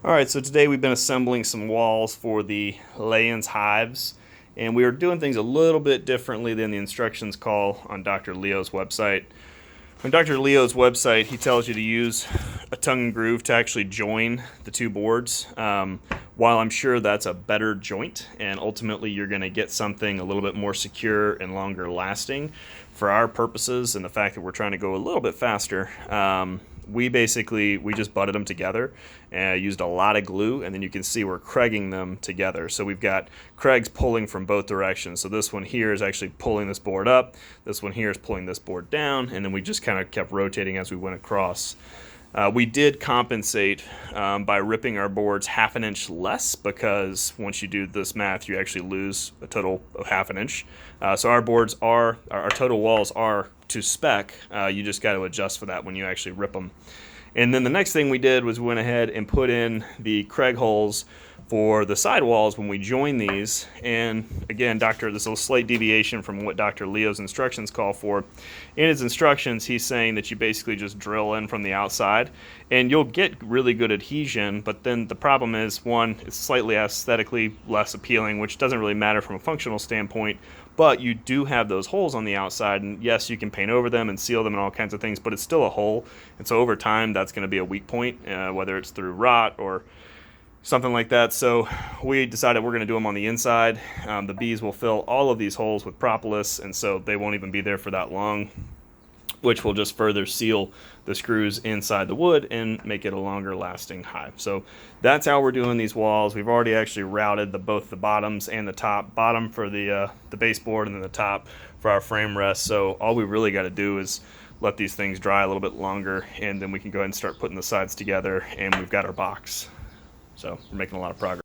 Alright, so today we've been assembling some walls for the Layens hives, and we are doing things a little bit differently than the instructions call on Dr. Leo's website. On Dr. Leo's website, he tells you to use a tongue and groove to actually join the two boards. While I'm sure that's a better joint, and ultimately you're going to get something a little bit more secure and longer lasting, for our purposes and the fact that we're trying to go a little bit faster, we just butted them together and used a lot of glue, and then you can see we're Kregging them together. So we've got Kregs pulling from both directions. So this one here is actually pulling this board up, this one here is pulling this board down, and then we just kind of kept rotating as we went across. We did compensate by ripping our boards half an inch less, because once you do this math you actually lose a total of half an inch. So our total walls are to spec. You just got to adjust for that when you actually rip them. And then the next thing we did was we went ahead and put in the Kreg holes for the side walls when we join these. And again, this is a slight deviation from what Dr. Leo's instructions call for. In his instructions, he's saying that you basically just drill in from the outside and you'll get really good adhesion, but then the problem is, one, it's slightly aesthetically less appealing, which doesn't really matter from a functional standpoint, but you do have those holes on the outside, and yes, you can paint over them and seal them and all kinds of things, but it's still a hole, and so over time that's going to be a weak point, whether it's through rot or something like that. So we decided we're going to do them on the inside. The bees will fill all of these holes with propolis, and so they won't even be there for that long, which will just further seal the screws inside the wood and make it a longer lasting hive. So that's how we're doing these walls. We've already actually routed both the bottoms and the top. Bottom for the baseboard, and then the top for our frame rest. So all we really got to do is let these things dry a little bit longer, and then we can go ahead and start putting the sides together, and we've got our box. So we're making a lot of progress.